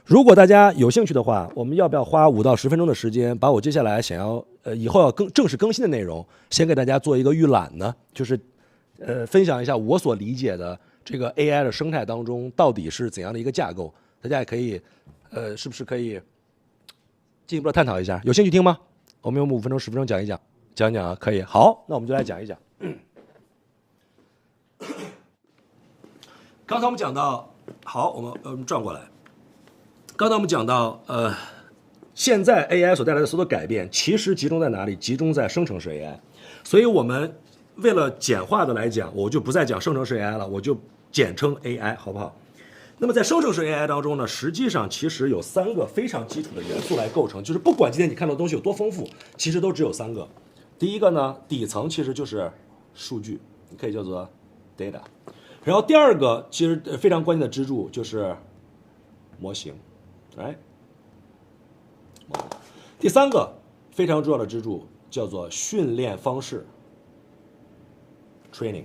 如果大家有兴趣的话，我们要不要花5到10分钟的时间，把我接下来想要以后要正式更新的内容，先给大家做一个预览呢？就是分享一下我所理解的这个 AI 的生态当中到底是怎样的一个架构，大家也可以是不是可以进一步的探讨一下？有兴趣听吗？我们用5分钟10分钟讲一讲，讲讲啊，可以。好，那我们就来讲一讲。刚才我们讲到，好，我们转过来。刚才我们讲到，现在 AI 所带来的所有的改变，其实集中在哪里？集中在生成式 AI。所以我们为了简化的来讲，我就不再讲生成式 AI 了，我就简称 AI， 好不好？那么在生成式 AI 当中呢，实际上其实有3个非常基础的元素来构成，就是不管今天你看到的东西有多丰富，其实都只有3个。第一个呢，底层其实就是数据，你可以叫做 data。然后第二个其实非常关键的支柱就是模型。哎，第3个非常重要的支柱叫做训练方式 training。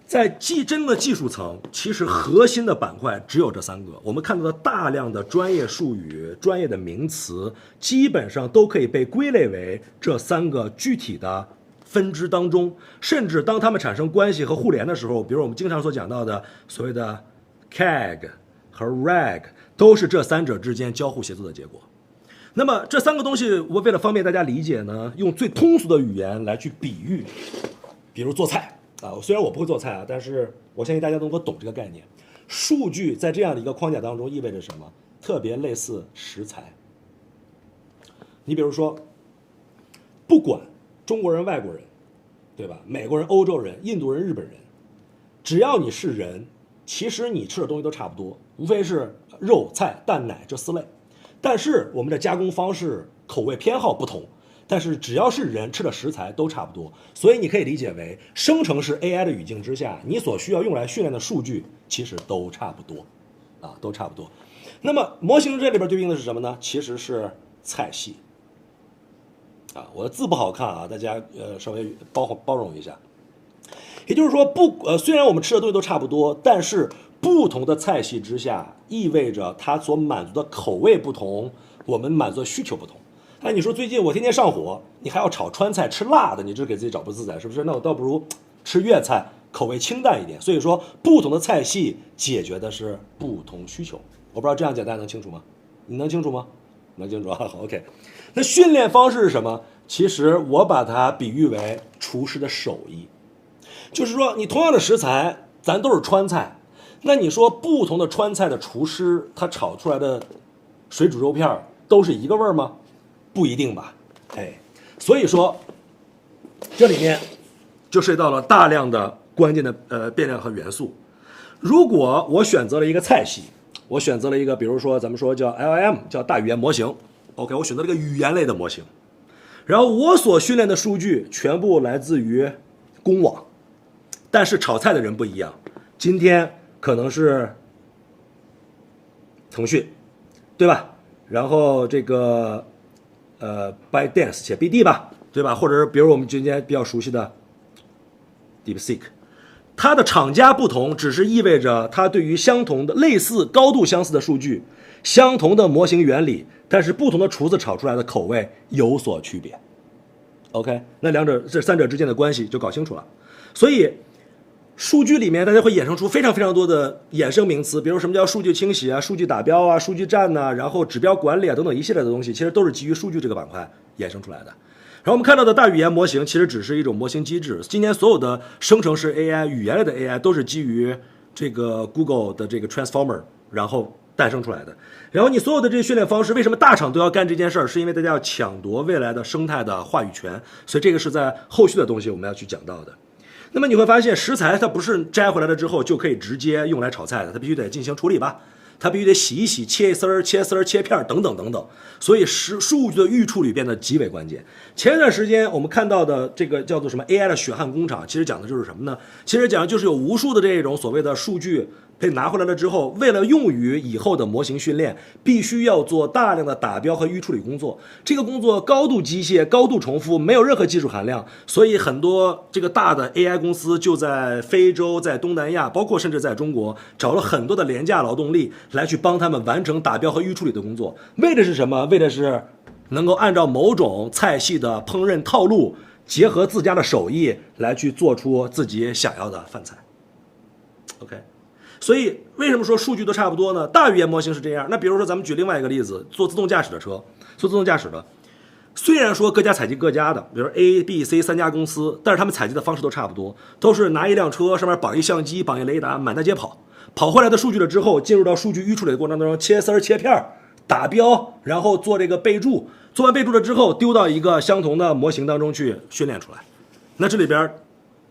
在真正的技术层，其实核心的板块只有这3个。我们看到的大量的专业术语、专业的名词，基本上都可以被归类为这3个具体的分支当中。甚至当它们产生关系和互联的时候，比如我们经常所讲到的所谓的 CAG 和 RAG，都是这3者之间交互协作的结果。那么这3个东西，我为了方便大家理解呢，用最通俗的语言来去比喻，比如做菜啊，虽然我不会做菜啊，但是我相信大家能够懂这个概念。数据在这样的一个框架当中意味着什么？特别类似食材。你比如说，不管中国人、外国人，对吧？美国人、欧洲人、印度人、日本人，只要你是人，其实你吃的东西都差不多，无非是肉、菜、蛋、奶这4类。但是我们的加工方式、口味偏好不同，但是只要是人吃的食材都差不多。所以你可以理解为，生成式 AI 的语境之下，你所需要用来训练的数据其实都差不多，啊，都差不多。那么模型这里边对应的是什么呢？其实是菜系。啊，我的字不好看啊，大家稍微包容一下。也就是说，虽然我们吃的东西都差不多，但是不同的菜系之下，意味着它所满足的口味不同，我们满足的需求不同。哎，你说最近我天天上火，你还要炒川菜吃辣的，你这给自己找不自在，是不是？那我倒不如吃粤菜，口味清淡一点。所以说，不同的菜系解决的是不同需求。我不知道这样讲大家能清楚吗？你能清楚吗？能清楚啊？好 ，OK。那训练方式是什么？其实我把它比喻为厨师的手艺。就是说，你同样的食材，咱都是川菜，那你说不同的川菜的厨师，他炒出来的水煮肉片都是一个味儿吗？不一定吧。哎，所以说，这里面就涉及到了大量的关键的变量和元素。如果我选择了一个菜系，我选择了一个，比如说咱们说叫 LLM， 叫大语言模型 ，OK， 我选择了一个语言类的模型，然后我所训练的数据全部来自于公网。但是炒菜的人不一样，今天可能是腾讯，对吧？然后这个ByteDance 写 BD 吧，对吧？或者是比如我们今天比较熟悉的 DeepSeek， 它的厂家不同，只是意味着它对于相同的类似高度相似的数据、相同的模型原理，但是不同的厨子炒出来的口味有所区别。OK， 那这3者之间的关系就搞清楚了。所以数据里面大家会衍生出非常非常多的衍生名词，比如什么叫数据清洗啊、数据打标啊、数据站呐、然后指标管理啊等等一系列的东西，其实都是基于数据这个板块衍生出来的。然后我们看到的大语言模型其实只是一种模型机制，今天所有的生成式 AI、语言类的 AI 都是基于这个 Google 的这个 Transformer 然后诞生出来的。然后你所有的这些训练方式，为什么大厂都要干这件事儿？是因为大家要抢夺未来的生态的话语权，所以这个是在后续的东西我们要去讲到的。那么你会发现，食材它不是摘回来了之后就可以直接用来炒菜的，它必须得进行处理吧，它必须得洗一洗、切一丝儿、切丝儿、切片等等等等。所以数据的预处理变得极为关键。前一段时间我们看到的这个叫做什么 AI 的血汗工厂，其实讲的就是什么呢？其实讲的就是有无数的这种所谓的数据被拿回来了之后，为了用于以后的模型训练，必须要做大量的打标和预处理工作。这个工作高度机械、高度重复，没有任何技术含量，所以很多这个大的 AI 公司就在非洲、在东南亚，包括甚至在中国，找了很多的廉价劳动力来去帮他们完成打标和预处理的工作。为的是什么？为的是能够按照某种菜系的烹饪套路，结合自家的手艺来去做出自己想要的饭菜。OK。所以为什么说数据都差不多呢？大语言模型是这样。那比如说咱们举另外一个例子，做自动驾驶的车，做自动驾驶的，虽然说各家采集各家的，比如 A、B、C 三家公司，但是他们采集的方式都差不多，都是拿一辆车上面绑一相机、绑一雷达，满大街跑，跑回来的数据了之后，进入到数据预处理的过程当中，切丝切片，打标，然后做这个备注，做完备注了之后，丢到一个相同的模型当中去训练出来。那这里边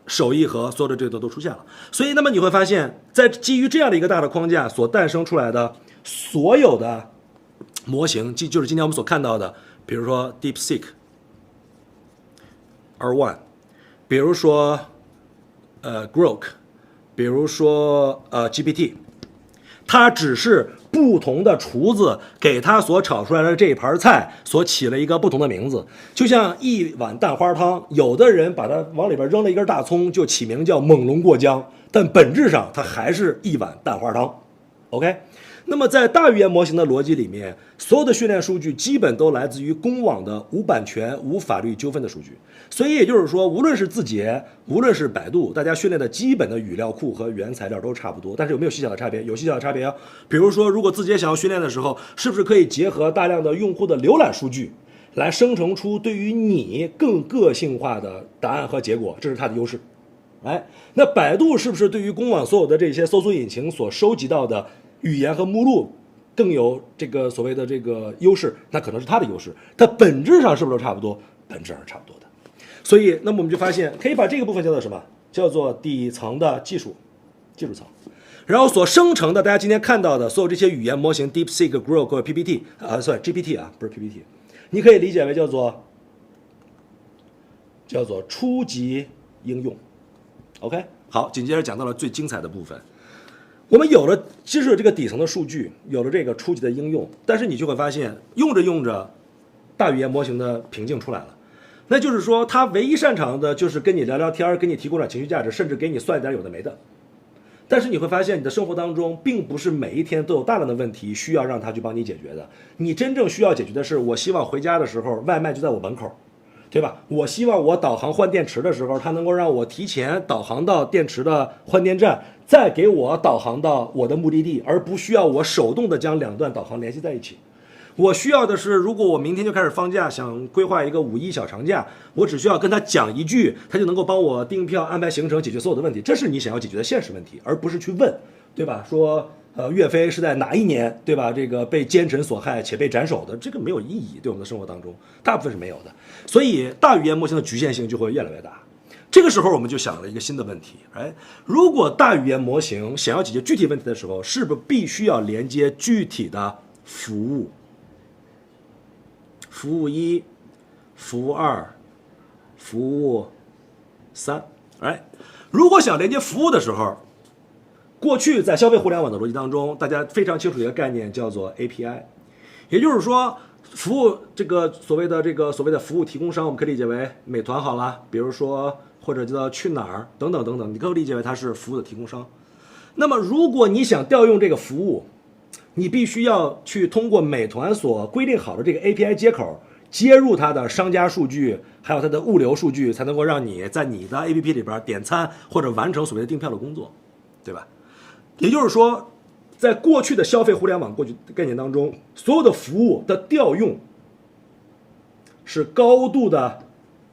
手艺和所有的这个都出现了，所以那么你会发现在基于这样的一个大的框架所诞生出来的所有的模型，就是今天我们所看到的，比如说 DeepSeek、R1， 比如说Grok， 比如说GPT， 它只是不同的厨子给他所炒出来的这一盘菜所起了一个不同的名字，就像一碗蛋花汤，有的人把它往里边扔了一根大葱，就起名叫猛龙过江，但本质上它还是一碗蛋花汤。OK， 那么在大语言模型的逻辑里面，所有的训练数据基本都来自于公网的无版权、无法律纠纷的数据。所以也就是说，无论是字节，无论是百度，大家训练的基本的语料库和原材料都差不多，但是有没有细小的差别？有细小的差别啊。比如说，如果字节想要训练的时候，是不是可以结合大量的用户的浏览数据，来生成出对于你更个性化的答案和结果？这是它的优势。哎，那百度是不是对于公网所有的这些搜索引擎所收集到的语言和目录更有这个所谓的这个优势？那可能是它的优势，它本质上是不是都差不多？本质上是差不多的。所以那么我们就发现，可以把这个部分叫做什么？叫做底层的技术层。然后所生成的大家今天看到的所有这些语言模型 DeepSeek、Grok、GPT 不是 PPT， 你可以理解为叫做初级应用。OK， 好，紧接着讲到了最精彩的部分。我们有了知识这个底层的数据，有了这个初级的应用，但是你就会发现，用着大语言模型的瓶颈出来了。那就是说，它唯一擅长的就是跟你聊聊天，给你提供点情绪价值，甚至给你算一点有的没的。但是你会发现，你的生活当中并不是每一天都有大量的问题需要让它去帮你解决的。你真正需要解决的是，我希望回家的时候外卖就在我门口，对吧？我希望我导航换电池的时候，它能够让我提前导航到电池的换电站，再给我导航到我的目的地，而不需要我手动的将两段导航联系在一起。我需要的是，如果我明天就开始放假，想规划一个5·1小长假，我只需要跟他讲一句，他就能够帮我订票、安排行程、解决所有的问题。这是你想要解决的现实问题，而不是去问，对吧？说岳飞是在哪一年，对吧？这个被奸臣所害且被斩首的，这个没有意义，对我们的生活当中大部分是没有的。所以大语言模型的局限性就会越来越大。这个时候我们就想了一个新的问题，如果大语言模型想要解决具体问题的时候，是不是必须要连接具体的服务？服务1、服务2、服务3，如果想连接服务的时候，过去在消费互联网的逻辑当中，大家非常清楚一个概念叫做 API， 也就是说，服务这个所谓的服务提供商，我们可以理解为美团好了，比如说或者叫去哪儿等等等等，你可以理解为它是服务的提供商。那么如果你想调用这个服务，你必须要去通过美团所规定好的这个 API 接口接入它的商家数据，还有它的物流数据，才能够让你在你的 APP 里边点餐或者完成所谓的订票的工作，对吧？也就是说，在过去的消费互联网概念当中，所有的服务的调用是高度的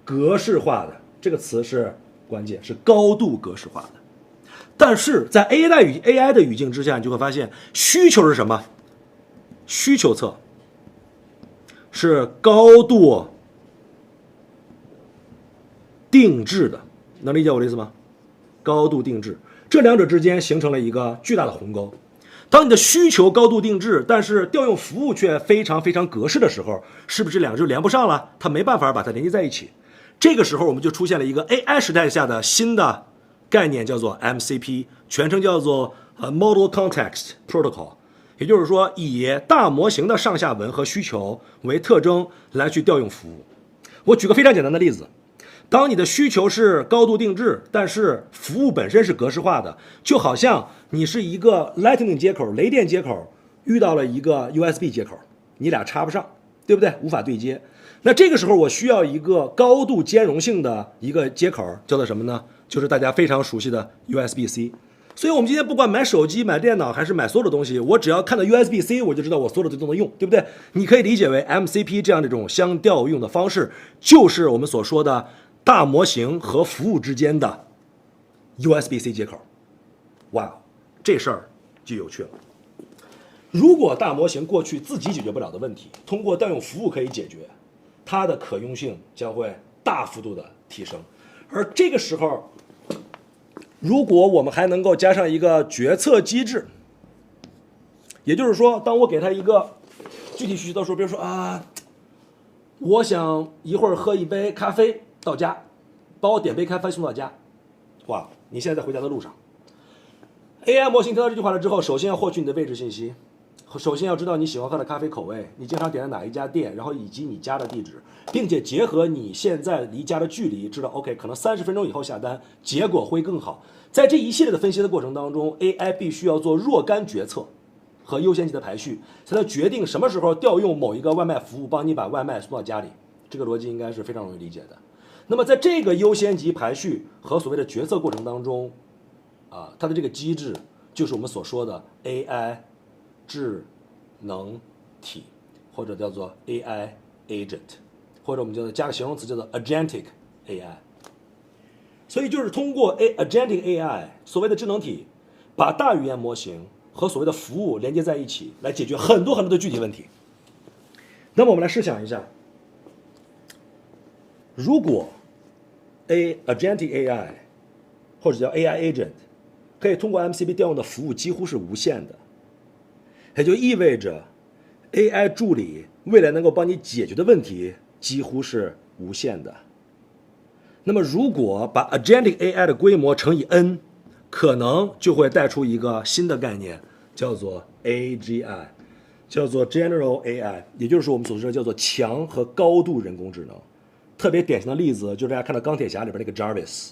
格式化的，这个词是关键，是高度格式化的。但是在 AI 的语境之下，你就会发现需求是什么？需求侧是高度定制的，能理解我的意思吗？高度定制，这两者之间形成了一个巨大的鸿沟。当你的需求高度定制，但是调用服务却非常非常格式的时候，是不是这两个就连不上了？它没办法把它连接在一起。这个时候我们就出现了一个 AI 时代下的新的概念叫做 MCP， 全称叫做Model Context Protocol， 也就是说以大模型的上下文和需求为特征来去调用服务。我举个非常简单的例子，当你的需求是高度定制，但是服务本身是格式化的，就好像你是一个 Lightning 接口，雷电接口遇到了一个 USB 接口，你俩插不上，对不对？无法对接。那这个时候我需要一个高度兼容性的一个接口，叫做什么呢？就是大家非常熟悉的 USB-C。所以我们今天不管买手机、买电脑还是买所有的东西，我只要看到 USB-C， 我就知道我所有的都能用，对不对？你可以理解为 MCP 这样的这种相调用的方式，就是我们所说的大模型和服务之间的 USB-C 接口。哇，这事儿就有趣了。如果大模型过去自己解决不了的问题，通过调用服务可以解决，它的可用性将会大幅度的提升。而这个时候，如果我们还能够加上一个决策机制，也就是说，当我给他一个具体需求的时候，比如说我想一会儿喝一杯咖啡到家，帮我点杯咖啡送到家。哇，你现在在回家的路上。AI 模型听到这句话了之后，首先要获取你的位置信息，首先要知道你喜欢喝的咖啡口味，你经常点的哪一家店，然后以及你家的地址，并且结合你现在离家的距离，知道 OK 可能30分钟以后下单，结果会更好。在这一系列的分析的过程当中， AI 必须要做若干决策和优先级的排序，才能决定什么时候调用某一个外卖服务帮你把外卖送到家里。这个逻辑应该是非常容易理解的。那么在这个优先级排序和所谓的决策过程当中，它的这个机制就是我们所说的 AI 智能体，或者叫做 AI agent， 或者我们叫做加个形容词叫做 agentic AI。 所以就是通过 agentic AI 所谓的智能体，把大语言模型和所谓的服务连接在一起，来解决很多很多的具体问题。那么我们来试想一下，如果 agentic AI 或者叫 AI agent 可以通过 MCP 调用的服务几乎是无限的，也就意味着 AI 助理未来能够帮你解决的问题几乎是无限的。那么如果把 agentic AI 的规模乘以 n， 可能就会带出一个新的概念，叫做 AGI， 叫做 General AI， 也就是我们所说的叫做强和高度人工智能。特别典型的例子就是大家看到钢铁侠里边那个 Jarvis，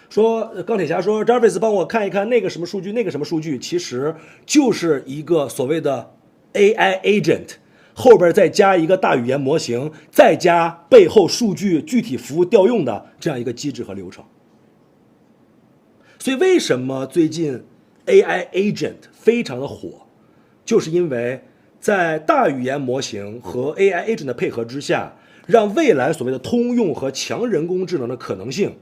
说钢铁侠说 Jarvis 帮我看一看那个什么数据那个什么数据，其实就是一个所谓的 AI agent， 后边再加一个大语言模型，再加背后数据具体服务调用的这样一个机制和流程。所以为什么最近 AI agent 非常的火，就是因为在大语言模型和 AI agent 的配合之下，让未来所谓的通用和强人工智能的可能性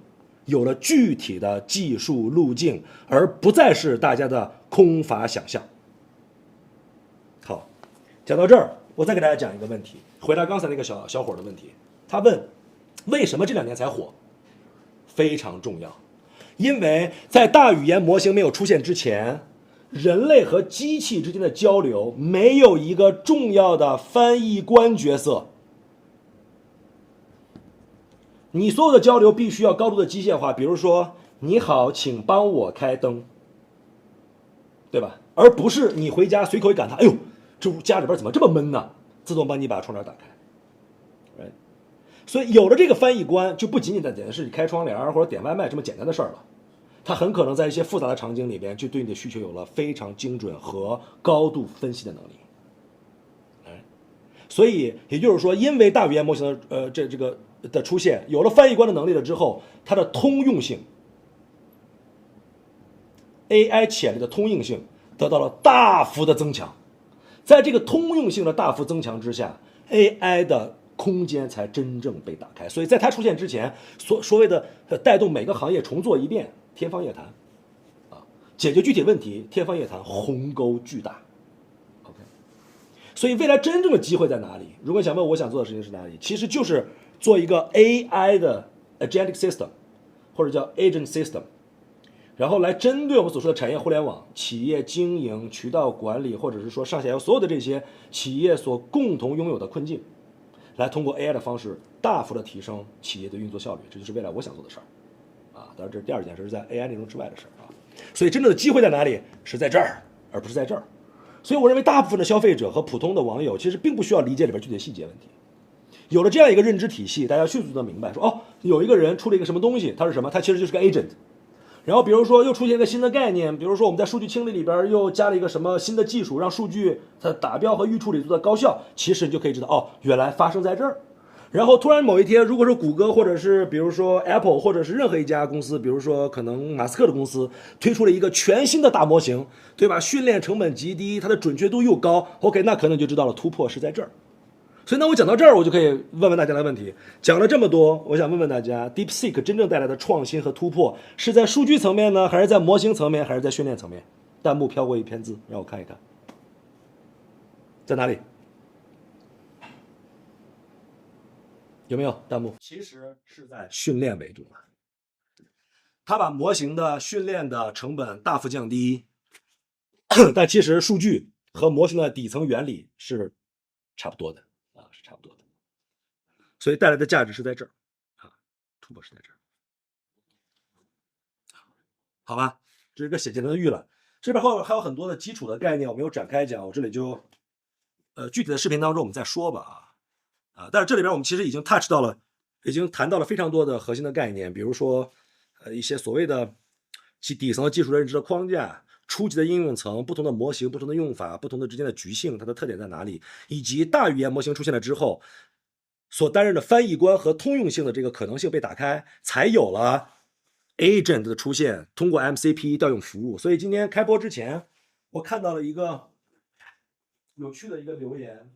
有了具体的技术路径，而不再是大家的空乏想象。好，讲到这儿，我再给大家讲一个问题，回答刚才那个小伙的问题。他问为什么这2年才火？非常重要，因为在大语言模型没有出现之前，人类和机器之间的交流没有一个重要的翻译官角色。你所有的交流必须要高度的机械化，比如说你好请帮我开灯，对吧？而不是你回家随口一感叹，哎呦这家里边怎么这么闷呢，自动帮你把窗帘打开。所以有了这个翻译官，就不仅仅是开窗帘或者点外卖这么简单的事儿了，它很可能在一些复杂的场景里边，就对你的需求有了非常精准和高度分析的能力。所以也就是说，因为大语言模型的这个的出现，有了翻译官的能力了之后，它的通用性 ，AI 潜力的通用性得到了大幅的增强。在这个通用性的大幅增强之下， AI 的空间才真正被打开。所以在它出现之前，所谓的带动每个行业重做一遍，天方夜谭解决具体问题，天方夜谭，鸿沟巨大。所以未来真正的机会在哪里？如果想问我想做的事情是哪里，其实就是做一个 AI 的 agentic system， 或者叫 agent system， 然后来针对我们所说的产业互联网、企业经营、渠道管理，或者是说上下游所有的这些企业所共同拥有的困境，来通过 AI 的方式大幅的提升企业的运作效率。这就是未来我想做的事儿。当然这是第二件事，是在 AI 内容之外的事啊。所以真正的机会在哪里？是在这儿，而不是在这儿。所以我认为大部分的消费者和普通的网友其实并不需要理解里边具体的细节问题。有了这样一个认知体系，大家迅速的明白说，哦，有一个人出了一个什么东西，它是什么？它其实就是个 agent。然后比如说又出现一个新的概念，比如说我们在数据清理里边又加了一个什么新的技术，让数据它打标和预处理做得高效，其实你就可以知道，哦，原来发生在这儿。然后突然某一天，如果是谷歌或者是比如说 Apple 或者是任何一家公司，比如说可能马斯克的公司推出了一个全新的大模型，对吧？训练成本极低，它的准确度又高 ，OK， 那可能就知道了突破是在这儿。所以呢，我讲到这儿，我就可以问问大家的问题。讲了这么多，我想问问大家 ，DeepSeek 真正带来的创新和突破是在数据层面呢，还是在模型层面，还是在训练层面？弹幕飘过一篇字，让我看一看，在哪里？有没有弹幕？其实是在训练为主啊。它把模型的训练的成本大幅降低，但其实数据和模型的底层原理是差不多的啊，是差不多的。所以带来的价值是在这儿啊，突破是在这儿。好吧，这是个简单的预览。这边还有很多的基础的概念，我没有展开讲，我这里就具体的视频当中我们再说吧啊。但是这里边我们其实已经 touch 到了，已经谈到了非常多的核心的概念，比如说一些所谓的其底层的技术认知的框架、初级的应用层、不同的模型、不同的用法、不同的之间的局性，它的特点在哪里，以及大语言模型出现了之后所担任的翻译官和通用性的这个可能性被打开，才有了 agent 的出现，通过 MCP 调用服务。所以今天开播之前，我看到了一个有趣的一个留言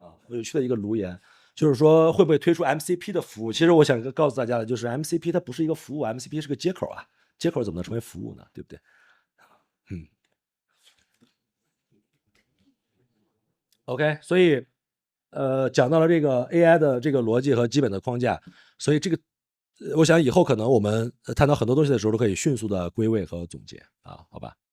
啊，有趣的一个留言，就是说会不会推出 MCP 的服务？其实我想告诉大家的就是 MCP 它不是一个服务 ，MCP 是个接口啊，接口怎么能成为服务呢？对不对？OK， 所以讲到了这个 AI 的这个逻辑和基本的框架，所以这个我想以后可能我们探讨很多东西的时候都可以迅速的归位和总结啊，好吧？